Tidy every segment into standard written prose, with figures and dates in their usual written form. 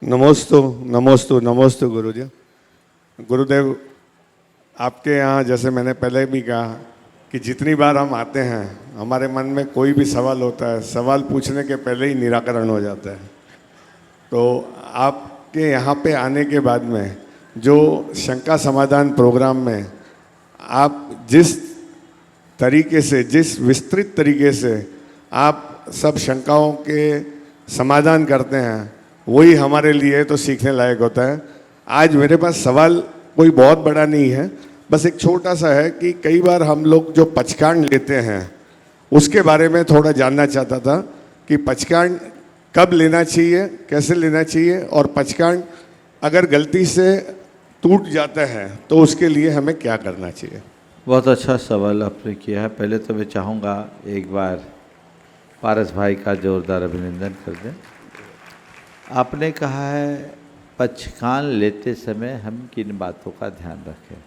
नमोस्तु नमोस्तु नमोस्तु गुरुजी। गुरुदेव, आपके यहाँ जैसे मैंने पहले भी कहा कि जितनी बार हम आते हैं हमारे मन में कोई भी सवाल होता है, सवाल पूछने के पहले ही निराकरण हो जाता है। तो आपके यहाँ पे आने के बाद में जो शंका समाधान प्रोग्राम में आप जिस तरीके से, जिस विस्तृत तरीके से आप सब शंकाओं के समाधान करते हैं, वही हमारे लिए तो सीखने लायक होता है। आज मेरे पास सवाल कोई बहुत बड़ा नहीं है, बस एक छोटा सा है कि कई बार हम लोग जो पचकांड लेते हैं उसके बारे में थोड़ा जानना चाहता था कि पचकांड कब लेना चाहिए, कैसे लेना चाहिए, और पचकांड अगर गलती से टूट जाता है तो उसके लिए हमें क्या करना चाहिए। बहुत अच्छा सवाल आपने किया है। पहले तो मैं चाहूँगा एक बार पारस भाई का जोरदार अभिनंदन कर दें। आपने कहा है पचखान लेते समय हम किन बातों का ध्यान रखें।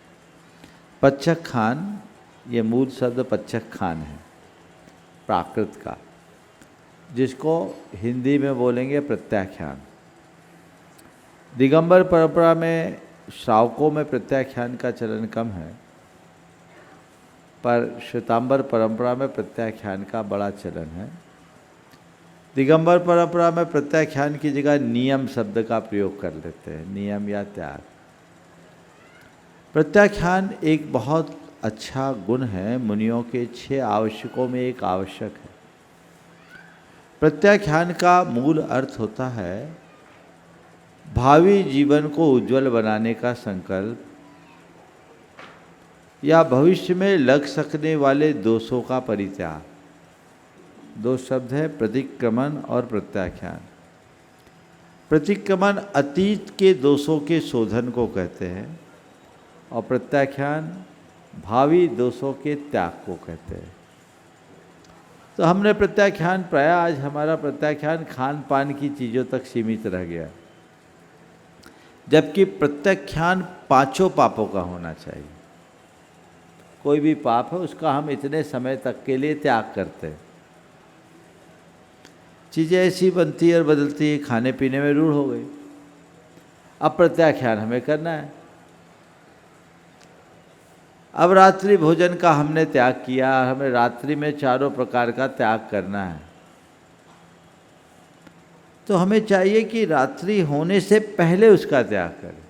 पचक खान, ये मूल शब्द पचक खान है, प्राकृत का, जिसको हिंदी में बोलेंगे प्रत्याख्यान। दिगंबर परंपरा में श्रावकों में प्रत्याख्यान का चलन कम है, पर श्वेतांबर परंपरा में प्रत्याख्यान का बड़ा चलन है। दिगंबर परंपरा में प्रत्याख्यान की जगह नियम शब्द का प्रयोग कर लेते हैं, नियम या त्याग। प्रत्याख्यान एक बहुत अच्छा गुण है, मुनियों के 6 आवश्यकों में एक आवश्यक है। प्रत्याख्यान का मूल अर्थ होता है भावी जीवन को उज्जवल बनाने का संकल्प या भविष्य में लग सकने वाले दोषों का परित्याग। 2 शब्द है, प्रतिक्रमण और प्रत्याख्यान। प्रतिक्रमण अतीत के दोषों के शोधन को कहते हैं और प्रत्याख्यान भावी दोषों के त्याग को कहते हैं। तो हमने प्रत्याख्यान प्राय, आज हमारा प्रत्याख्यान खान पान की चीज़ों तक सीमित रह गया, जबकि प्रत्याख्यान 5 पापों का होना चाहिए। कोई भी पाप है उसका हम इतने समय तक के लिए त्याग करते हैं। चीज़ें ऐसी बनती है और बदलती है, खाने पीने में रूढ़ हो गई। अब प्रत्याख्यान हमें करना है। अब रात्रि भोजन का हमने त्याग किया, हमें रात्रि में 4 प्रकार का त्याग करना है। तो हमें चाहिए कि रात्रि होने से पहले उसका त्याग करें।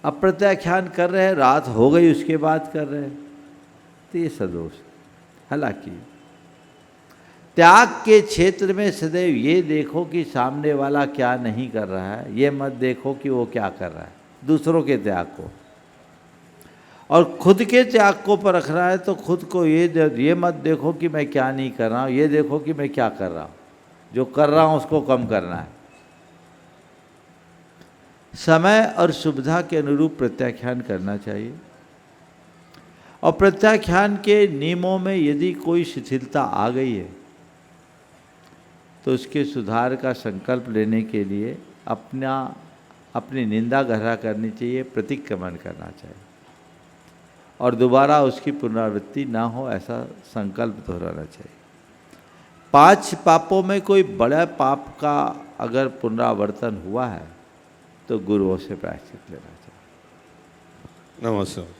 अब प्रत्याख्यान कर रहे हैं, रात हो गई उसके बाद कर रहे हैं, तो ये सदोष। हालांकि त्याग के क्षेत्र में सदैव ये देखो कि सामने वाला क्या नहीं कर रहा है, ये मत देखो कि वो क्या कर रहा है। दूसरों के त्याग को और खुद के त्याग को परखना है तो खुद को ये मत देखो कि मैं क्या नहीं कर रहा हूँ, ये देखो कि मैं क्या कर रहा हूँ। जो कर रहा हूँ उसको कम करना है। समय और सुविधा के अनुरूप प्रत्याख्यान करना चाहिए। और प्रत्याख्यान के नियमों में यदि कोई शिथिलता आ गई है तो उसके सुधार का संकल्प लेने के लिए अपनी निंदा गहरा करनी चाहिए, प्रतिक्रमण करना चाहिए और दोबारा उसकी पुनरावृत्ति ना हो ऐसा संकल्प दोहराना चाहिए। 5 पापों में कोई बड़ा पाप का अगर पुनरावर्तन हुआ है तो गुरुओं से प्रायश्चित लेना चाहिए। नमस्ते।